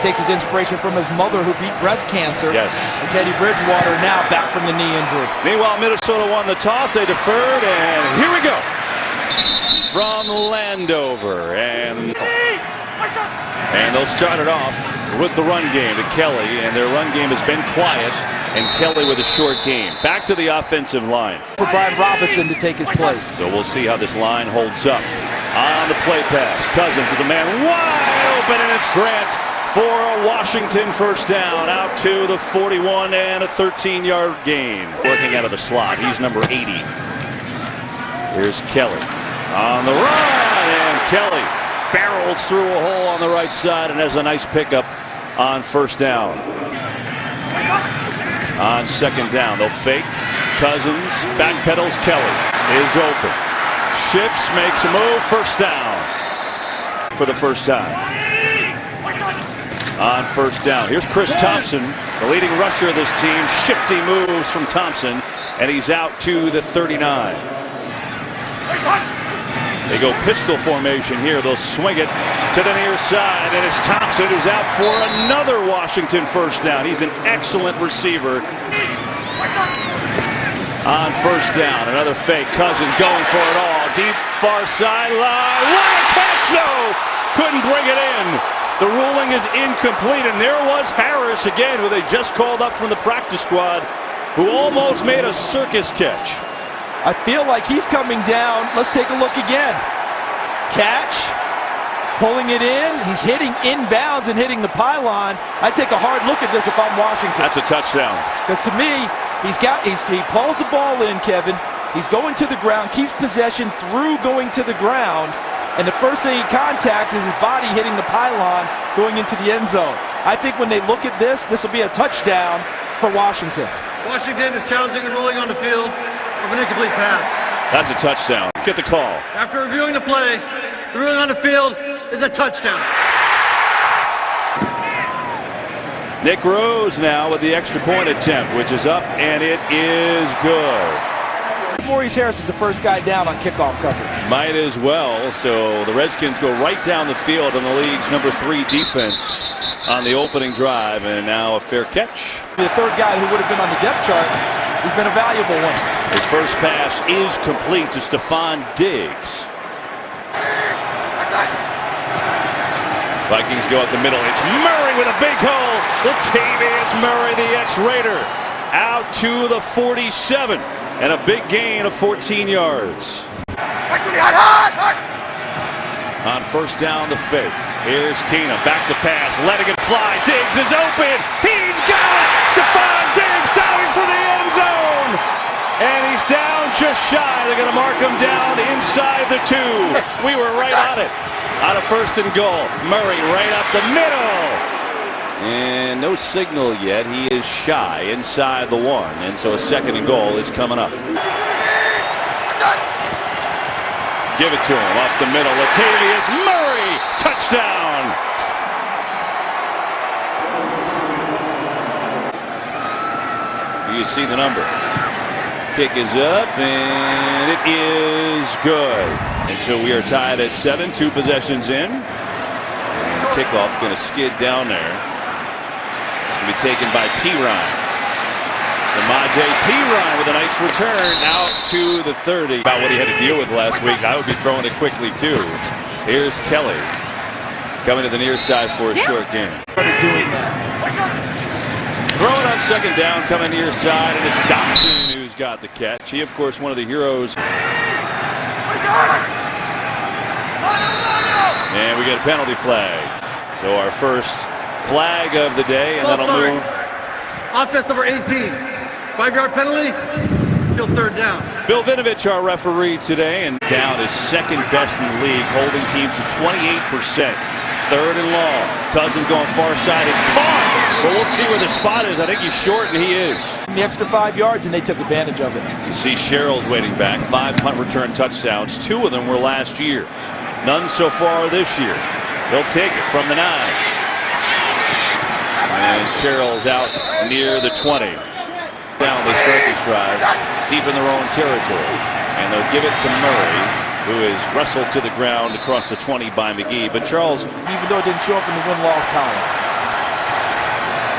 takes his inspiration from his mother who beat breast cancer. Yes. And Teddy Bridgewater now back from the knee injury. Meanwhile, Minnesota won the toss. They deferred, and here we go. From Landover, and they'll start it off with the run game to Kelly, and their run game has been quiet, and Kelly with a short game. Back to the offensive line. For Brian Robinson to take his place. So we'll see how this line holds up. On the play pass, Cousins is the man wide open, and it's Grant for a Washington first down, out to the 41 and a 13-yard gain. Working out of the slot, he's number 80. Here's Kelly on the run, and Kelly barrels through a hole on the right side and has a nice pickup on first down. On second down, they'll fake. Cousins backpedals. Kelly is open. Shifts, makes a move, first down for the first time. On first down, here's Chris Thompson, the leading rusher of this team. Shifty moves from Thompson, and he's out to the 39. They go pistol formation here. They'll swing it to the near side, and it's Thompson who's out for another Washington first down. He's an excellent receiver. On first down, another fake. Cousins going for it all. Deep far sideline. What a catch! No! Couldn't bring it in. The ruling is incomplete, and there was Harris again, who they just called up from the practice squad, who almost made a circus catch. I feel like he's coming down. Let's take a look again. Catch. Pulling it in. He's hitting inbounds and hitting the pylon. I take a hard look at this if I'm Washington. That's a touchdown. Because to me, he pulls the ball in, Kevin. He's going to the ground, keeps possession through going to the ground, and the first thing he contacts is his body hitting the pylon going into the end zone. I think when they look at this, this will be a touchdown for Washington. Washington is challenging the ruling on the field of an incomplete pass. That's a touchdown. Get the call. After reviewing the play, the ruling on the field is a touchdown. Nick Rose now with the extra point attempt, which is up, and it is good. Maurice Harris is the first guy down on kickoff coverage. Might as well. So the Redskins go right down the field on the league's number 3 defense on the opening drive, and now a fair catch. The third guy who would have been on the depth chart, he's been a valuable one. His first pass is complete to Stephon Diggs. Vikings go up the middle. It's Murray with a big hole. Latavius Murray, the ex-Raider, out to the 47. And a big gain of 14 yards. On first down, the fake. Here's Keenum, back to pass, letting it fly. Diggs is open. He's got it. Stephon Diggs diving for the end zone. And he's down just shy. They're going to mark him down inside the 2. We were right on it. On a first and goal. Murray right up the middle. And no signal yet. He is shy inside the 1. And so a second and goal is coming up. Give it to him up the middle. Latavius Murray. Touchdown. You see the number. Kick is up, and it is good. And so we are tied at 7, 2 possessions in. And kickoff going to skid down there. It's going to be taken by Pirine. Samaje Pirine with a nice return out to the 30. About what he had to deal with last week. I would be throwing it quickly too. Here's Kelly coming to the near side for a short game. Doing that. Throw it on second down, coming near side, and it's Dobson who's got the catch. He, of course, one of the heroes. And we get a penalty flag. So our first flag of the day, and that'll move. Offense number 18. 5-yard penalty. Still third down. Bill Vinovich, our referee today, and down is second best in the league, holding teams to 28%. Third and long. Cousins going far side. It's caught. But we'll see where the spot is. I think he's short, and he is. The extra 5 yards, and they took advantage of it. You see Sherrill's waiting back. 5 punt return touchdowns. 2 of them were last year. None so far this year. They'll take it from the 9. And Sherrill's out near the 20. Down they start this drive deep in their own territory. And they'll give it to Murray, who is wrestled to the ground across the 20 by McGee. But Charles, even though it didn't show up in the win-loss column.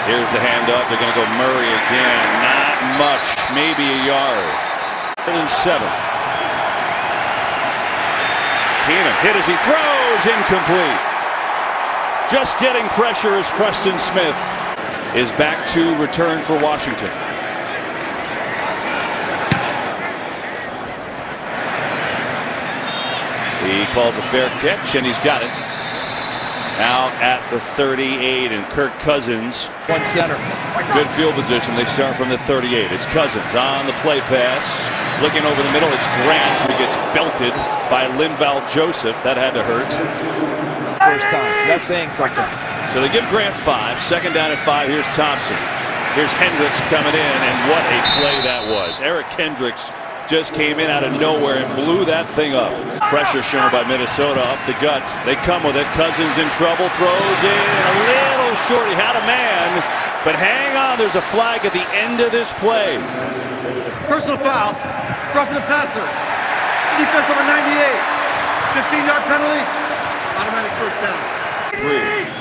Here's the handoff. They're going to go Murray again. Not much, maybe a yard. 3rd and 7. Keenum hit as he throws, incomplete. Just getting pressure as Preston Smith is back to return for Washington. He calls a fair catch, and he's got it. Out at the 38, and Kirk Cousins. One center. Good field position. They start from the 38. It's Cousins on the play pass. Looking over the middle, it's Grant who gets belted by Linval Joseph. That had to hurt. First time. That's saying something. So they give Grant 5. 2nd down and 5. Here's Thompson. Here's Hendricks coming in, and what a play that was. Eric Hendricks just came in out of nowhere and blew that thing up. Pressure shown by Minnesota up the gut. They come with it. Cousins in trouble. Throws in a little short. He had a man, but hang on. There's a flag at the end of this play. Personal foul. Roughing the passer. Defense number 98. 15-yard penalty. Automatic first down. 3.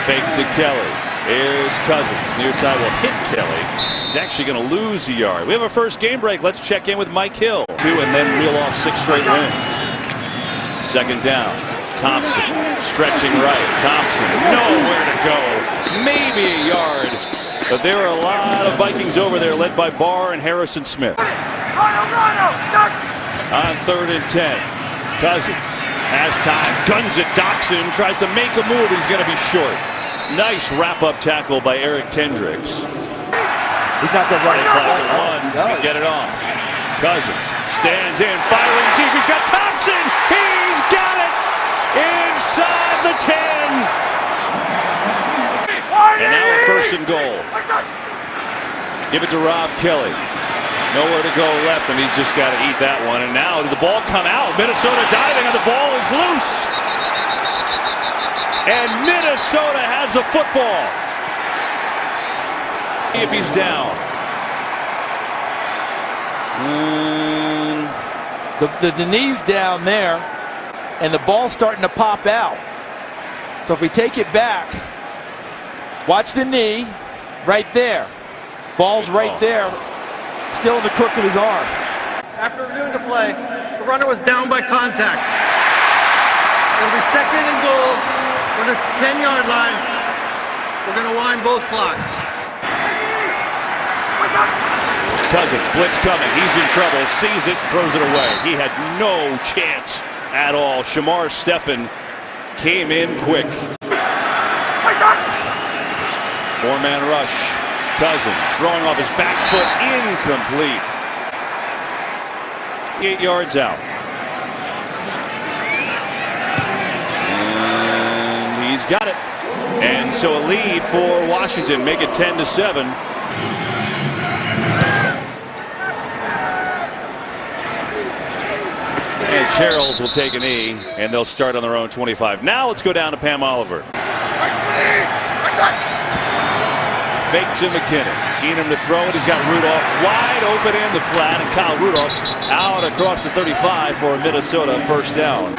Fake to Kelly. Here's Cousins. Near side will hit Kelly. He's actually going to lose a yard. We have a first game break. Let's check in with Mike Hill. 2 and then reel off 6 straight wins. 2nd down. Thompson stretching right. Thompson nowhere to go. Maybe a yard. But there are a lot of Vikings over there led by Barr and Harrison Smith. On 3rd and 10. Cousins has time. Guns it. Doxson tries to make a move. He's going to be short. Nice wrap-up tackle by Eric Hendricks. He's not going to run. Run. Get it on. Cousins stands in, firing deep. He's got Thompson. He's got it inside the 10. And now a 1st and goal. Give it to Rob Kelly. Nowhere to go left, and he's just got to eat that one. And now did the ball come out? Minnesota diving, and the ball is loose. And Minnesota has a football. If he's down. The knee's down there, and the ball's starting to pop out. So if we take it back, watch the knee right there. Ball's right there, still in the crook of his arm. After reviewing the play, the runner was down by contact. It'll be 2nd and goal from the 10-yard line. We're going to wind both clocks. Cousins, blitz coming. He's in trouble. Sees it, throws it away. He had no chance at all. Shamar Stephen came in quick. 4-man rush. Cousins throwing off his back foot, incomplete. 8 yards out. And he's got it. And so a lead for Washington. Make it 10-7. And Cheryl's will take a knee, and they'll start on their own 25. Now let's go down to Pam Oliver. Fake to McKinnon. Keenum to throw it. He's got Rudolph wide open in the flat, and Kyle Rudolph out across the 35 for a Minnesota 1st down.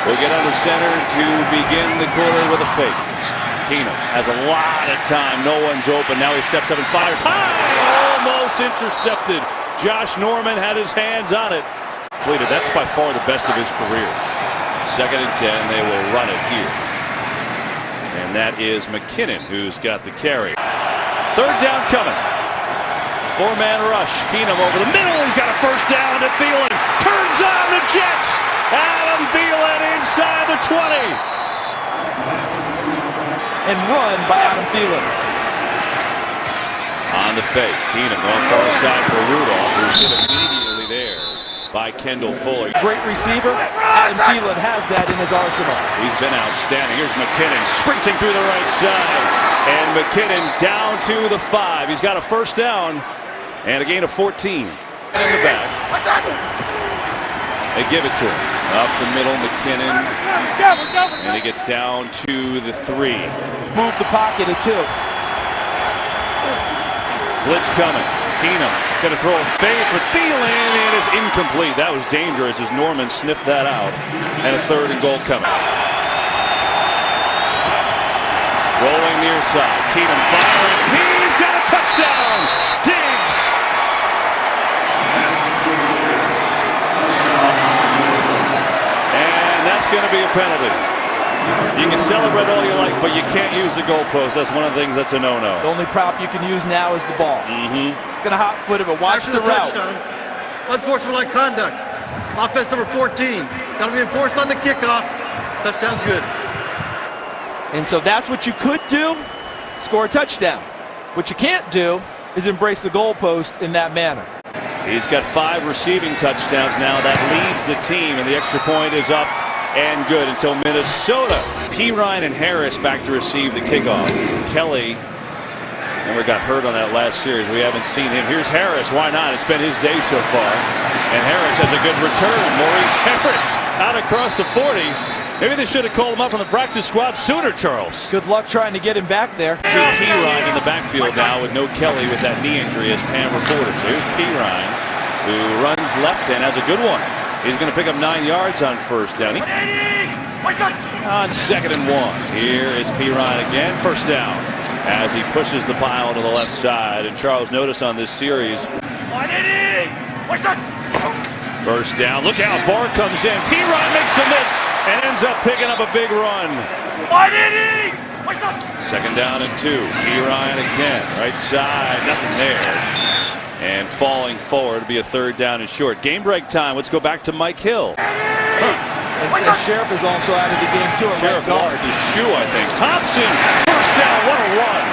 We'll get under center to begin the quarter with a fake. Keenum has a lot of time. No one's open. Now he steps up and fires high. Almost intercepted. Josh Norman had his hands on it. Completed. That's by far the best of his career. 2nd and 10. They will run it here. And that is McKinnon who's got the carry. 3rd down coming. 4-man rush. Keenum over the middle. He's got a 1st down to Thielen. Turns on the Jets. Adam Thielen inside the 20. And run by Adam Thielen. On the fake. Keenum on far side for Rudolph, who's hit immediately there by Kendall Fuller. Great receiver. Adam Thielen has that in his arsenal. He's been outstanding. Here's McKinnon sprinting through the right side. And McKinnon down to the 5. He's got a 1st down and a gain of 14. In the back. They give it to him. Up the middle, McKinnon. And he gets down to the 3. Move the pocket at 2. Blitz coming. Keenum going to throw a fade for Thielen, and it's incomplete. That was dangerous as Norman sniffed that out. And a 3rd and goal coming. near side. Keenum firing. He's got a touchdown. Diggs. And that's going to be a penalty. You can celebrate all you like, but you can't use the goalpost. That's one of the things that's a no-no. The only prop you can use now is the ball. Gonna hot-foot it, but watch the route. Touchdown, unsportsmanlike conduct. Offense number 14. That'll be enforced on the kickoff. Touchdown's good. And so that's what you could do, score a touchdown. What you can't do is embrace the goalpost in that manner. He's got 5 receiving touchdowns now. That leads the team, and the extra point is up and good. And so Minnesota, Ryan and Harris back to receive the kickoff. Kelly never got hurt on that last series. We haven't seen him. Here's Harris. Why not? It's been his day so far. And Harris has a good return. Maurice Harris out across the 40. Maybe they should have called him up from the practice squad sooner, Charles. Good luck trying to get him back there. Ryan in the backfield now with no Kelly with that knee injury, as Pam reported. So here's Ryan, who runs left and has a good one. He's going to pick up 9 yards on first down. On 2nd and 1. Here is Ryan again. First down as he pushes the pile to the left side. And Charles, notice on this series. First down. Look out. Barr comes in. Ryan makes a miss and ends up picking up a big run. 2nd down and 2. Ryan again. Right side. Nothing there. And falling forward to be a 3rd down and short. Game break time. Let's go back to Mike Hill. And Sheriff is also out of the game too. Sheriff lost his shoe, I think. Thompson, first down, what a run.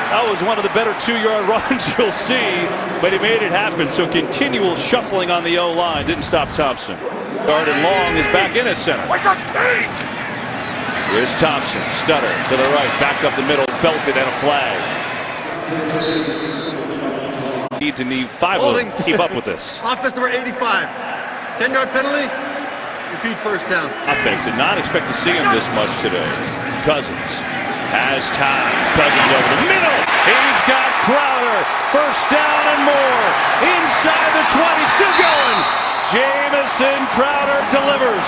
That was one of the better 2-yard runs you'll see, but he made it happen. So continual shuffling on the O-line didn't stop Thompson. Guarded long is back in at center. Here's Thompson, stutter to the right, back up the middle, belted, and a flag. Need 5 of them to keep up with this. Offense number 85. 10-yard penalty. Repeat first down. Offense did not expect to see him this much today. Cousins has time. Cousins over the middle. He's got Crowder. First down and more. Inside the 20. Still going. Jamison Crowder delivers.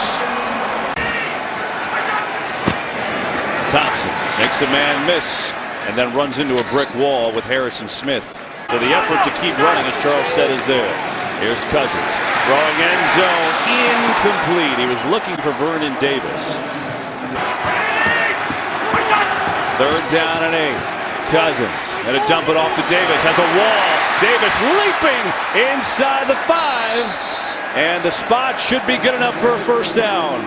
Thompson makes a man miss and then runs into a brick wall with Harrison Smith. So the effort to keep running, as Charles said, is there. Here's Cousins. Throwing end zone. Incomplete. He was looking for Vernon Davis. 3rd down and 8. Cousins. Going to dump it off to Davis. Has a wall. Davis leaping inside the 5. And the spot should be good enough for a first down.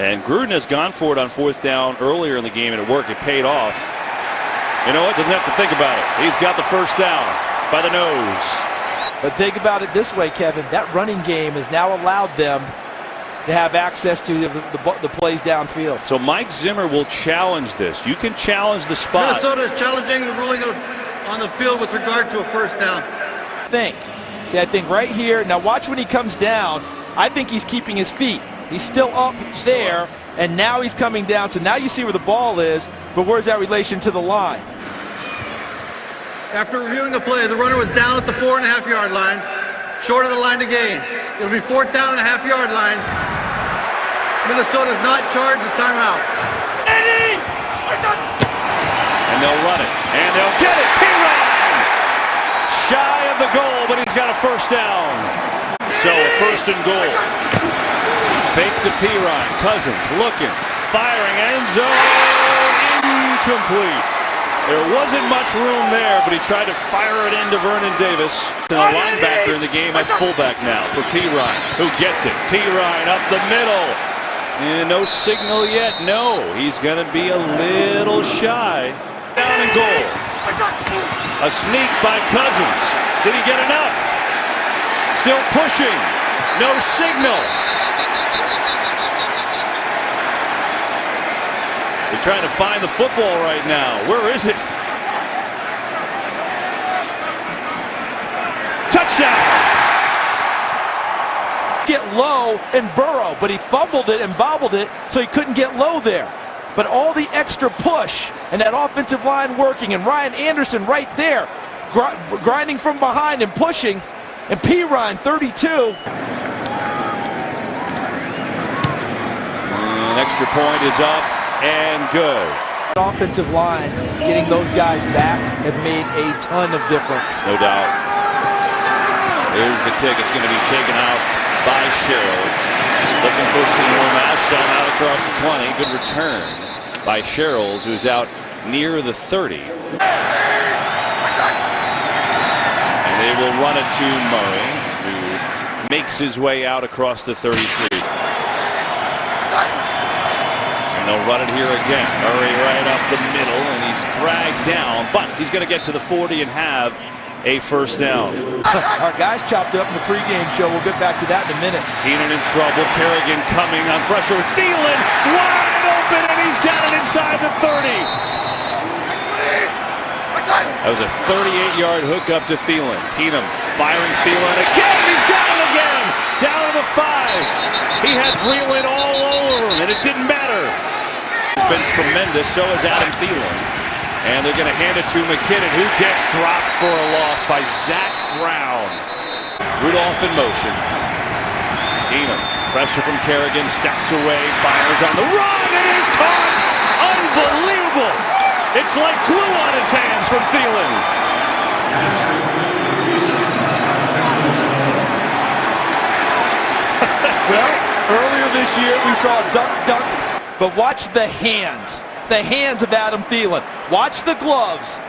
And Gruden has gone for it on 4th down earlier in the game, and it worked. It paid off. You know what? Doesn't have to think about it. He's got the first down by the nose. But think about it this way, Kevin. That running game has now allowed them to have access to the plays downfield. So Mike Zimmer will challenge this. You can challenge the spot. Minnesota is challenging the ruling on the field with regard to a first down. See, I think right here. Now watch when he comes down. I think he's keeping his feet. He's still up there, and now he's coming down. So now you see where the ball is, but where's that relation to the line? After reviewing the play, the runner was down at the 4.5-yard line, short of the line to gain. It'll be 4th down and a half-yard line. Minnesota's not charged a timeout. And they'll run it, and they'll get it. Ryan, shy of the goal, but he's got a first down. So a 1st and goal. Fake to Ryan. Cousins looking, firing, end zone, incomplete. There wasn't much room there, but he tried to fire it into Vernon Davis. And a linebacker in the game at fullback now for Ryan, who gets it. Ryan up the middle. And no signal yet. No, he's going to be a little shy. Down and goal. A sneak by Cousins. Did he get enough? Still pushing. No signal. They're trying to find the football right now. Where is it? Touchdown! Get low and burrow, but he fumbled it and bobbled it, so he couldn't get low there. But all the extra push and that offensive line working, and Ryan Anderson right there, grinding from behind and pushing, and Ryan 32. An extra point is up. And good. Offensive line, getting those guys back have made a ton of difference. No doubt. Here's the kick. It's going to be taken out by Sherrills. Looking for some more mass. Some out across the 20. Good return by Sherrills, who's out near the 30. And they will run it to Murray, who makes his way out across the 33. And they'll run it here again. Murray right up the middle, and he's dragged down, but he's going to get to the 40 and have a first down. Our guys chopped up in the pregame show. We'll get back to that in a minute. Keenan in trouble. Kerrigan coming on pressure. Thielen wide open, and he's got it inside the 30. That was a 38-yard hookup to Thielen. Keenum firing Thielen again. He's got it again. Down to the 5. He had Breland all over him, and it didn't matter. It's been tremendous. So has Adam Thielen. And they're going to hand it to McKinnon, who gets dropped for a loss by Zach Brown. Rudolph in motion. Keenum, pressure from Kerrigan, steps away, fires on the run, and is caught! Unbelievable! It's like glue on his hands from Thielen. Well, earlier this year we saw duck, but watch the hands. The hands of Adam Thielen. Watch the gloves.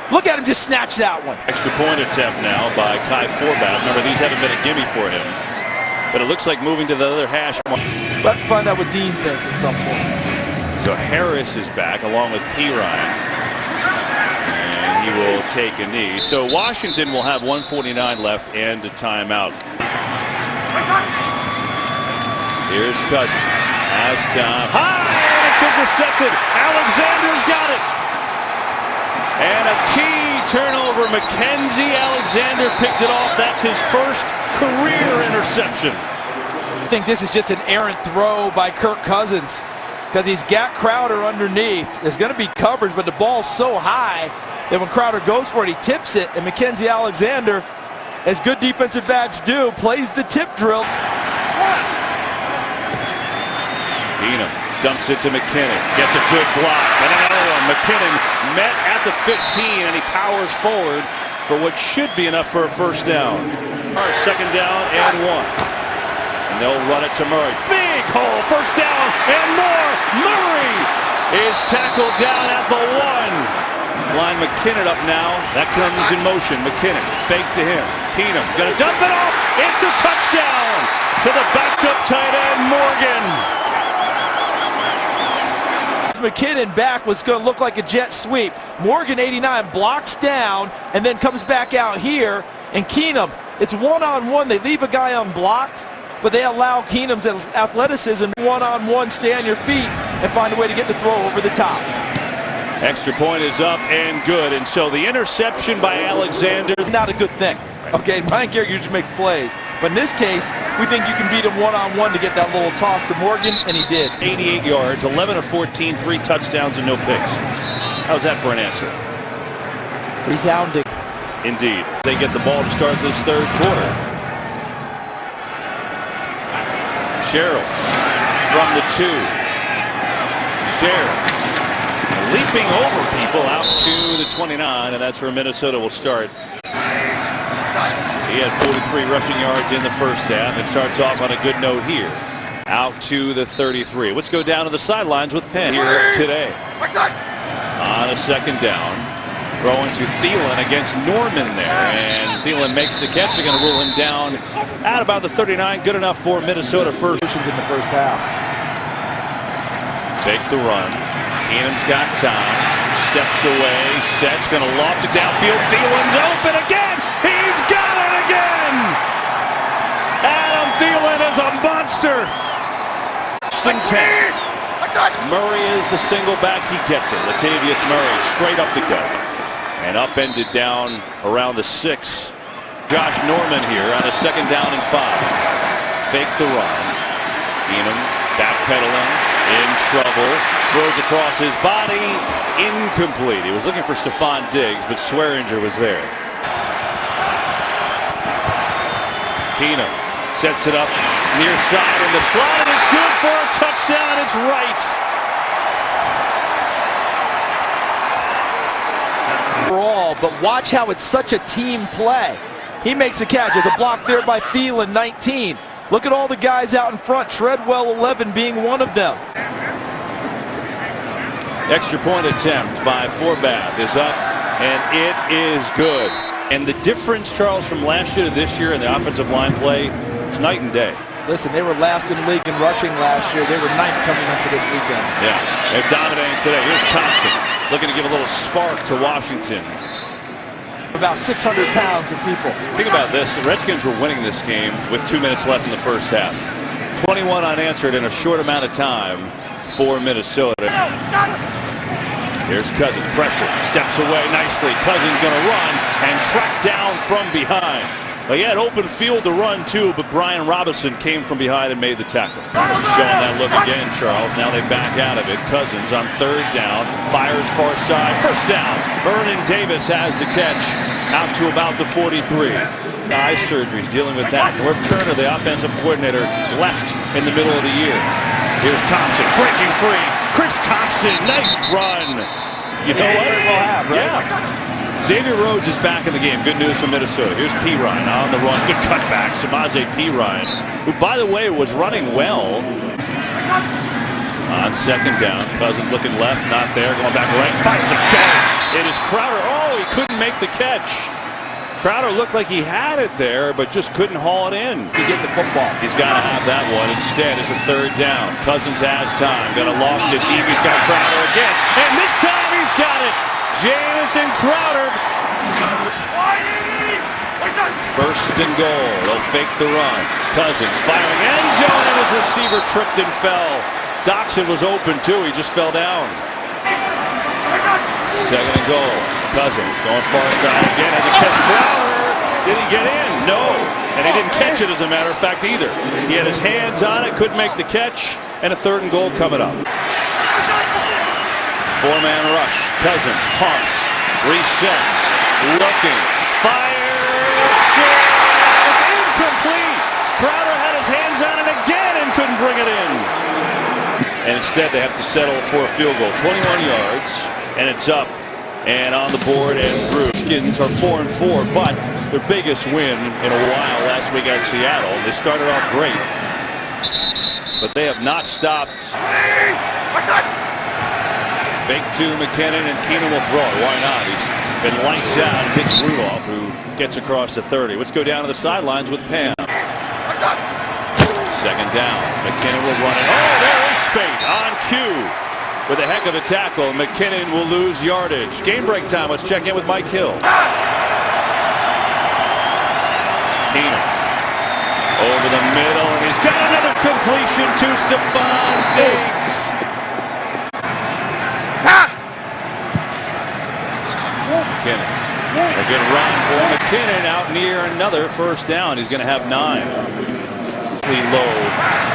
Look at him just snatch that one. Extra point attempt now by Kai Forbath. Remember, these haven't been a gimme for him. But it looks like moving to the other hash mark. We'll have to find out what Dean thinks at some point. So Harris is back along with Pirine. And he will take a knee. So Washington will have 1:49 left and a timeout. Here's Cousins. Has time. High! And it's intercepted. Alexander's got it. And a key turnover. Mackenzie Alexander picked it off. That's his first career interception. I think this is just an errant throw by Kirk Cousins because he's got Crowder underneath. There's going to be coverage, but the ball's so high that when Crowder goes for it, he tips it. And Mackenzie Alexander, as good defensive backs do, plays the tip drill. Keenum dumps it to McKinnon. Gets a good block. And another one. McKinnon met at the 15, and he powers forward for what should be enough for a first down. Second down and 1. And they'll run it to Murray. Big hole. First down and more. Murray is tackled down at the 1. Line McKinnon up now. That comes in motion. McKinnon fake to him. Keenum going to dump it off. It's a touchdown to the backup tight end Morgan. McKinnon back was going to look like a jet sweep. Morgan, 89, blocks down and then comes back out here. And Keenum, it's one-on-one. They leave a guy unblocked, but they allow Keenum's athleticism one-on-one, stay on your feet, and find a way to get the throw over the top. Extra point is up and good. And so the interception by Alexander. Not a good thing. Okay, Ryan Garrett usually makes plays. But in this case, we think you can beat him one-on-one to get that little toss to Morgan, and he did. 88 yards, 11 of 14, 3 touchdowns and no picks. How's that for an answer? Resounding. Indeed. They get the ball to start this third quarter. Sherrills from the 2. Sherrills leaping over people out to the 29, and that's where Minnesota will start. He had 43 rushing yards in the first half. It starts off on a good note here. Out to the 33. Let's go down to the sidelines with Penn here today. On a second down. Throwing to Thielen against Norman there. And Thielen makes the catch. They're going to rule him down at about the 39. Good enough for Minnesota first. In the first half. Take the run. Keenum's got time. Steps away. Sets. Going to loft it downfield. Thielen's open again. He's got it again. Adam Thielen is a monster. 10. Murray is the single back. He gets it. Latavius Murray straight up the gut. And upended down around the 6. Josh Norman here on a second down and 5. Fake the run. Keenum backpedaling. In trouble. Throws across his body. Incomplete. He was looking for Stephon Diggs, but Swearinger was there. Keenum sets it up near side in the slot, and it's good for a touchdown. It's right. well, but watch how it's such a team play. He makes the catch. There's a block there by Thielen, 19. Look at all the guys out in front. Treadwell, 11, being one of them. Extra point attempt by Forbath is up, and it is good. And the difference, Charles, from last year to this year in the offensive line play, it's night and day. Listen, they were last in the league in rushing last year. They were 9th coming into this weekend. Yeah, they're dominating today. Here's Thompson looking to give a little spark to Washington. About 600 pounds of people. Think about this. The Redskins were winning this game with 2 minutes left in the first half. 21 unanswered in a short amount of time for Minnesota. Here's Cousins, pressure, steps away nicely. Cousins going to run and track down from behind. But he had open field to run too, but Brian Robinson came from behind and made the tackle. Showing that look again, Charles. Now they back out of it. Cousins on 3rd down, fires far side, 1st down. Vernon Davis has the catch out to about the 43. Eye surgeries, dealing with that. North Turner, the offensive coordinator, left in the middle of the year. Here's Thompson breaking free. Chris Thompson, nice run. You know what? We'll have, right? Yeah. Xavier Rhodes is back in the game. Good news from Minnesota. Here's P. Ryan on the run. Good cutback. Samaje P. Ryan, who, by the way, was running well. On 2nd down. Cousins looking left. Not there. Going back right. Fires a dart. It is Crowder. Oh, he couldn't make the catch. Crowder looked like he had it there, but just couldn't haul it in. You get the football. He's got to have that one. Instead, it's a 3rd down. Cousins has time. Got a loft it deep. He's got Crowder again. And this time he's got it. Jamison Crowder. 1st and goal. They'll fake the run. Cousins firing end zone, and his receiver tripped and fell. Doxson was open too. He just fell down. 2nd and goal. Cousins going far side again. Has a catch. Crowder. Did he get in? No. And he didn't catch it, as a matter of fact, either. He had his hands on it, couldn't make the catch, and a 3rd and goal coming up. 4-man rush. Cousins pumps, resets, looking, fires. It's incomplete. Crowder had his hands on it again and couldn't bring it in. And instead, they have to settle for a field goal. 21 yards, and it's up and on the board and through. Redskins are 4-4, but their biggest win in a while last week at Seattle. They started off great, but they have not stopped. Fake to McKinnon, and Keenum will throw it. Why not? He's been lights out. Hits Rudolph, who gets across the 30. Let's go down to the sidelines with Pam. 2nd down. McKinnon will run it. Oh, there is Spate on cue with a heck of a tackle. McKinnon will lose yardage. Game break time. Let's check in with Mike Hill. Keenum over the middle, and he's got another completion to Stephon Diggs. McKinnon. A good run for McKinnon out near another 1st down. He's going to have 9. Low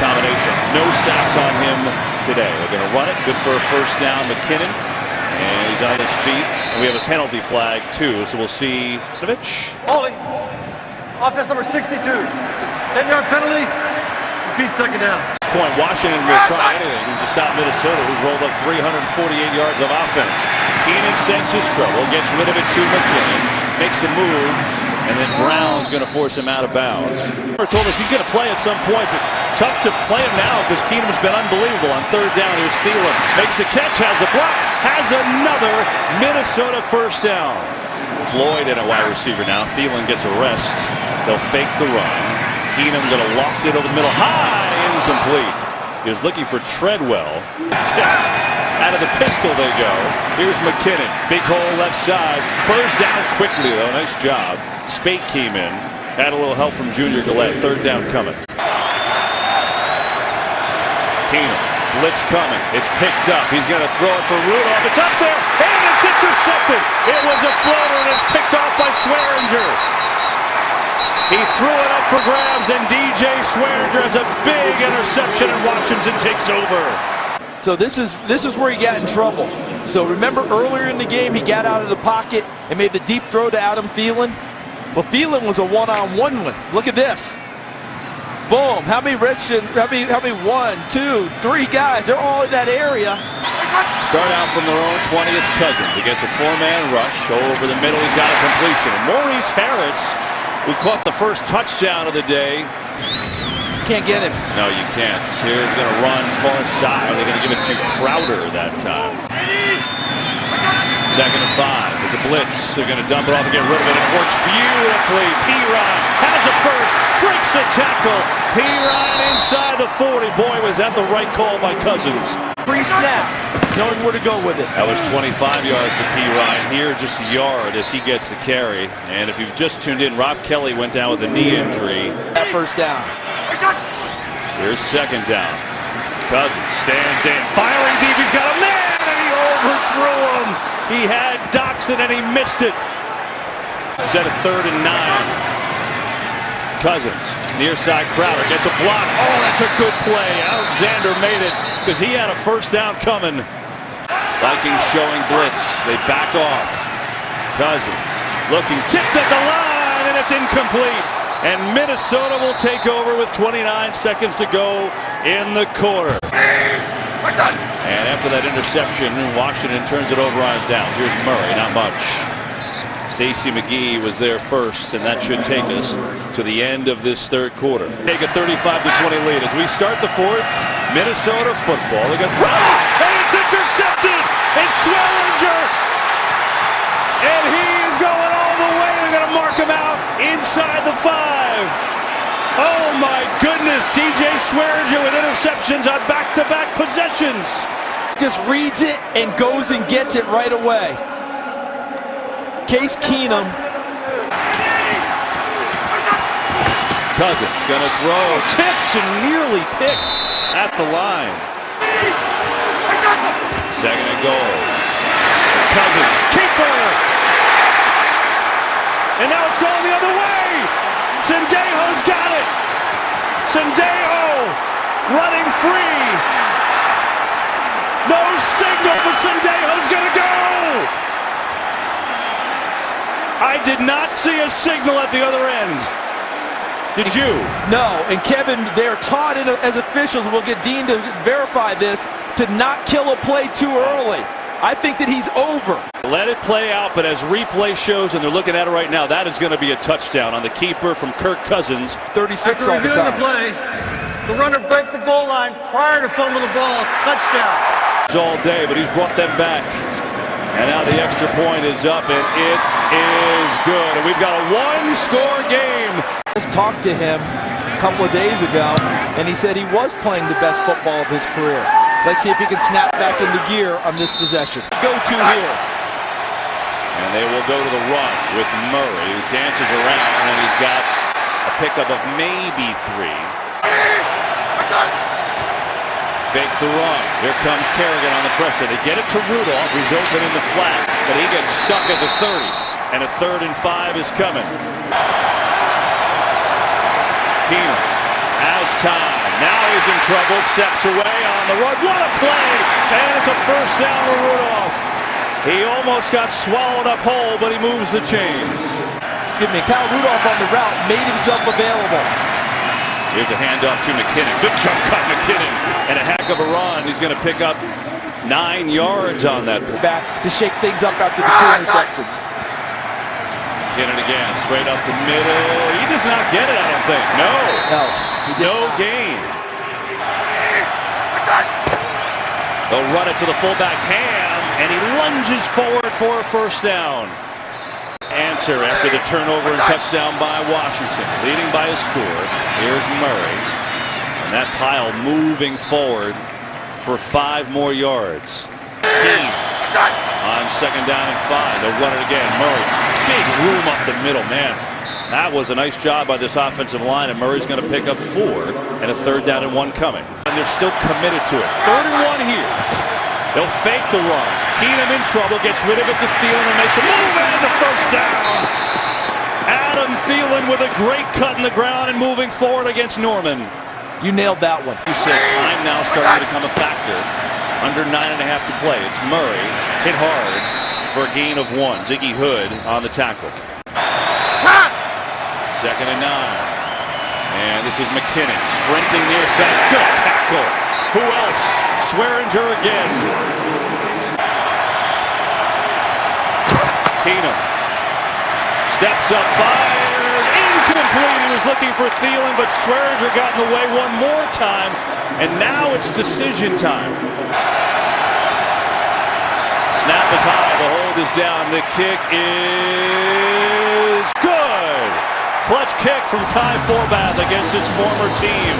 combination. No sacks on him today. They're going to run it. Good for a 1st down. McKinnon. And he's on his feet. And we have a penalty flag, too. So we'll see. Holding. Offense number 62. 10-yard penalty. Repeat 2nd down. At this point, Washington will try anything to stop Minnesota, who's rolled up 348 yards of offense. Keenan senses trouble, gets rid of it to McKinnon, makes a move, and then Brown's going to force him out of bounds. Told us he's going to play at some point, but tough to play him now because Keenan's been unbelievable. On 3rd down, here's Thielen. Makes a catch, has a block, has another Minnesota 1st down. Floyd in a wide receiver now. Thielen gets a rest. They'll fake the run. Keenum going to loft it over the middle. High, incomplete. He was looking for Treadwell. Out of the pistol they go. Here's McKinnon. Big hole left side. Closed down quickly, though. Nice job. Spate came in. Had a little help from Junior Gillette. 3rd down coming. Keenum. Blitz coming. It's picked up. He's going to throw it for Rudolph. It's up there, and it's intercepted. It was a floater, and it's picked off by Swearinger. He threw it up for grabs, and DJ Swearinger has a big interception, and Washington takes over. So this is where he got in trouble. So remember earlier in the game, he got out of the pocket and made the deep throw to Adam Thielen. Well, Thielen was a one-on-one one. Look at this. Boom. How many Redskins? How many 1, 2, 3 guys? They're all in that area. Start out from their own 20. It's Cousins against a four-man rush. Over the middle, he's got a completion. Maurice Harris, who caught the first touchdown of the day. Can't get him. No, you can't. Here's going to run far side. They're going to give it to Crowder that time. 2nd and 5. There's a blitz. They're going to dump it off and get rid of it. It works beautifully. P-Ryan has a first. Breaks a tackle. P-Ryan inside the 40. Boy, was that the right call by Cousins. Pre-snap, knowing where to go with it. That was 25 yards to P-Ryan. Here, just a yard as he gets the carry. And if you've just tuned in, Rob Kelly went down with a knee injury. That first down. Here's 2nd down. Cousins stands in, firing deep. He's got a man, and he overthrew him. He had Doxson, and he missed it. He's at a 3rd and 9. Cousins, near side Crowder, gets a block. Oh, that's a good play. Alexander made it because he had a first down coming. Vikings showing blitz. They back off. Cousins looking, tipped at the line, and it's incomplete. And Minnesota will take over with 29 seconds to go in the quarter. And after that interception, Washington turns it over on downs. Here's Murray, not much. Stacey McGee was there first, and that should take us to the end of this third quarter. Take a 35-20 lead as we start the fourth. Minnesota football. They got and it's intercepted. It's Swellinger, and he's going all the way. They're going to mark him out inside the 5. Oh my goodness, TJ Swearinger with interceptions on back-to-back possessions. Just reads it and goes and gets it right away. Case Keenum. Cousins gonna throw, tipped and nearly picked at the line. 2nd and goal. Cousins, keeper! And now it's going the other way! Sendejo's got it! Sendejo running free! No signal, but Sendejo's gonna go! I did not see a signal at the other end. Did you? No, and Kevin, they're taught as officials, we'll get Dean to verify this, to not kill a play too early. I think that he's over. Let it play out, but as replay shows, and they're looking at it right now, that is going to be a touchdown on the keeper from Kirk Cousins. 36 After all the reviewing time. the play, the runner broke the goal line prior to fumbling the ball. Touchdown. All day, but he's brought them back. And now the extra point is up, and it is good. And we've got a one-score game. Just talked to him a couple of days ago, and he said he was playing the best football of his career. Let's see if he can snap back into gear on this possession. Go-to here. And they will go to the run with Murray, who dances around, and he's got a pickup of maybe 3. Fake the run. Here comes Kerrigan on the pressure. They get it to Rudolph, who's open in the flat, but he gets stuck at the 30. And a 3rd and 5 is coming. Keenum has time. Now he's in trouble. Steps away on the run. What a play! And it's a first down to Rudolph. He almost got swallowed up whole, but he moves the chains. Excuse me, Kyle Rudolph on the route made himself available. Here's a handoff to McKinnon. Good jump cut, McKinnon. And a heck of a run. He's going to pick up 9 yards on that. Back to shake things up after the 2 interceptions. McKinnon again, straight up the middle. He does not get it, I don't think. No. No, he did No not. gain. They'll run it to the fullback, Ham, and he lunges forward for a first down. Answer after the turnover and touchdown by Washington, leading by a score. Here's Murray, and that pile moving forward for 5 more yards. Team on 2nd down and 5. They'll run it again. Murray, big room up the middle, man. That was a nice job by this offensive line, and Murray's going to pick up 4 and a 3rd down and 1 coming. And they're still committed to it. 3rd and 1 here. They'll fake the run. Keenum in trouble, gets rid of it to Thielen and makes a move, and has a first down. Adam Thielen with a great cut in the ground and moving forward against Norman. You nailed that one. You said time now starting to become a factor. Under 9.5 to play. It's Murray hit hard for a gain of 1. Ziggy Hood on the tackle. 2nd and 9. And this is McKinnon sprinting near side. Good tackle. Who else? Swearinger again. Steps up, fires, incomplete. He was looking for Thielen, but Swearinger got in the way one more time, and now it's decision time. Snap is high, the hold is down, the kick is good. Clutch kick from Kai Forbath against his former team.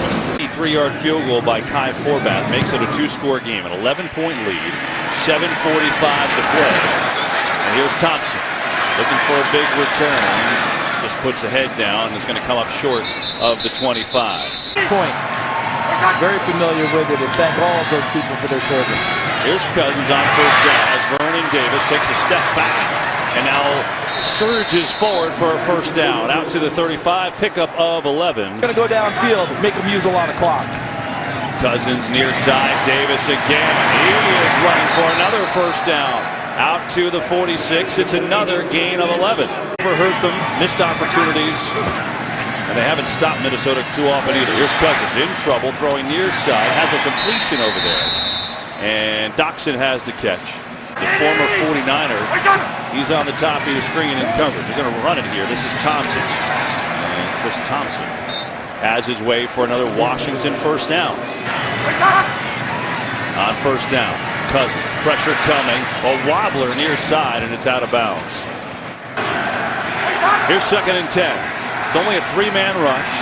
3-yard field goal by Kai Forbath makes it a 2-score game, an 11-point lead, 7:45 to play. And here's Thompson looking for a big return. Just puts a head down and is going to come up short of the 25. Point. Very familiar with it, and thank all of those people for their service. Here's Cousins on first down as Vernon Davis takes a step back and now surges forward for a first down. Out to the 35, pickup of 11. Going to go downfield, make them use a lot of clock. Cousins near side, Davis again. He is running for another first down. Out to the 46, it's another gain of 11. Never hurt them, missed opportunities. And they haven't stopped Minnesota too often either. Here's Cousins in trouble, throwing near side, has a completion over there. And Doxson has the catch. The former 49er, he's on the top of the screen in coverage. They're going to run it here. This is Thompson. And Chris Thompson has his way for another Washington first down. On first down, Cousins, pressure coming, a wobbler near side, and it's out of bounds. Here's 2nd and 10. It's only a 3-man rush.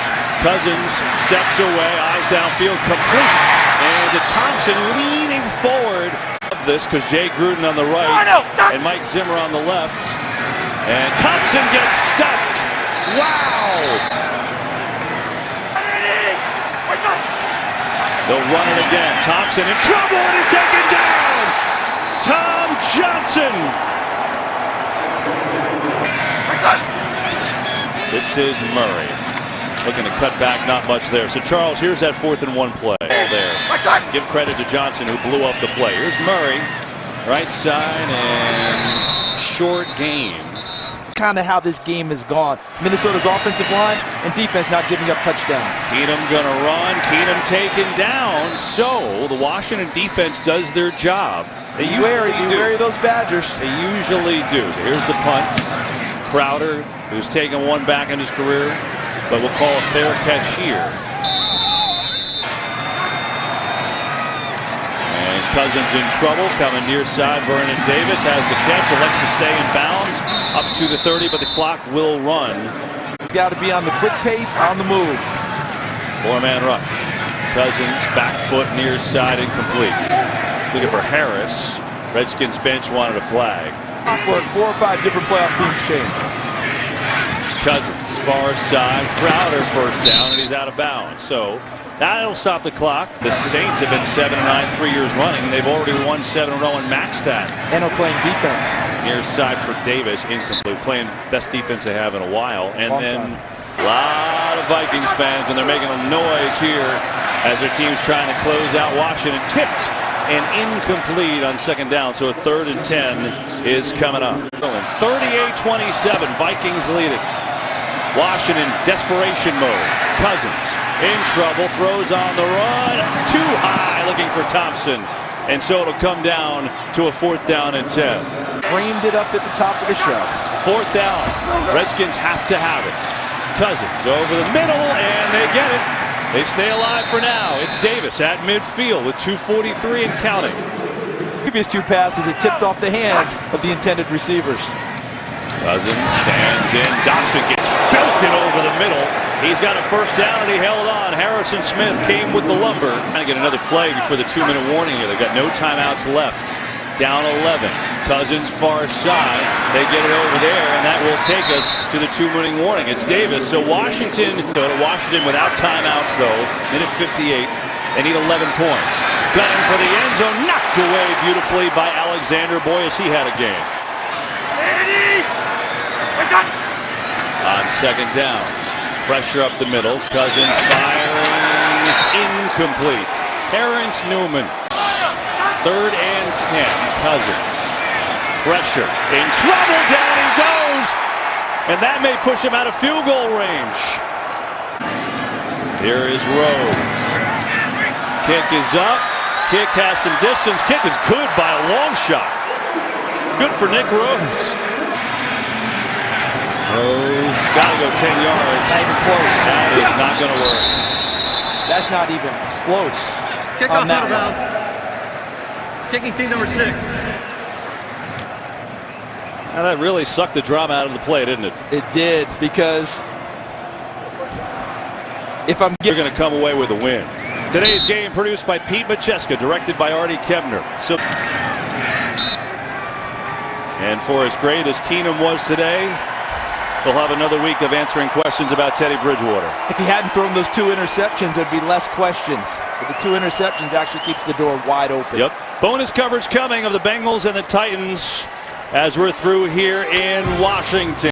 Cousins steps away, eyes downfield, complete. And to Thompson leaning forward of this because Jay Gruden on the right and Mike Zimmer on the left. And Thompson gets stuffed. Wow! They'll run it again. Thompson in trouble and he's taken down. Tom Johnson. This is Murray. Looking to cut back, not much there. So Charles, here's that 4th and 1 play. There. Give credit to Johnson who blew up the play. Here's Murray. Right side and short game. Kind of how this game has gone. Minnesota's offensive line and defense not giving up touchdowns. Keenum gonna run. Keenum taken down. So the Washington defense does their job. They Beware those Badgers. They usually do. So here's the punt. Crowder, who's taken one back in his career, but we'll call a fair catch here. And Cousins in trouble, coming near side. Vernon Davis has the catch, elects to stay in bounds, up to the 30, but the clock will run. It's got to be on the quick pace, on the move. 4-man rush. Cousins, back foot, near side, incomplete. Looking for Harris. Redskins bench wanted a flag. Work, 4 or 5 different playoff teams change. Cousins, far side, Crowder first down, and he's out of bounds. So that'll stop the clock. The Saints have been 7-9 3 years running, and they've already won 7 in a row and matched that. And are playing defense. Near side for Davis, incomplete. Playing best defense they have in a while. And Long then time. a lot of Vikings fans, and they're making a noise here as their team's trying to close out Washington. Tipped and incomplete on 2nd down, so a 3rd and 10 is coming up. 38-27, Vikings lead it. Washington, desperation mode. Cousins in trouble, throws on the run, too high, looking for Thompson. And so it'll come down to a 4th down and 10. Framed it up at the top of the show. 4th down, Redskins have to have it. Cousins over the middle, and they get it. They stay alive for now. It's Davis at midfield with 2:43 and counting. Previous 2 passes, it tipped off the hands of the intended receivers. Cousins stands in. Doxson gets belted over the middle. He's got a first down and he held on. Harrison Smith came with the lumber. Trying to get another play before the 2-minute warning here. They've got no timeouts left. Down 11. Cousins far side. They get it over there, and that will take us to the 2-minute warning. It's Davis. So Washington without timeouts though. Minute 58. They need 11 points. Gunning for the end zone. Knocked away beautifully by Alexander. Boy, has he had a game. On 2nd down. Pressure up the middle. Cousins firing. Incomplete. Terrence Newman. 3rd and 10. Cousins. Pressure. In trouble. Down he goes. And that may push him out of field goal range. Here is Rose. Kick is up. Kick has some distance. Kick is good by a long shot. Good for Nick Rose. Throws. Got to go 10 yards. Not even close. That is not going to work. That's not even close. Kickoff on that out of bounds. Kicking team number 6. Now that really sucked the drama out of the play, didn't it? It did, because if I'm You're going to come away with a win. Today's game produced by Pete Macheska, directed by Artie Kebner. So, and for as great as Keenum was today, he'll have another week of answering questions about Teddy Bridgewater. if he hadn't thrown those 2 interceptions, there'd be less questions. But the 2 interceptions actually keeps the door wide open. Yep. Bonus coverage coming of the Bengals and the Titans as we're through here in Washington.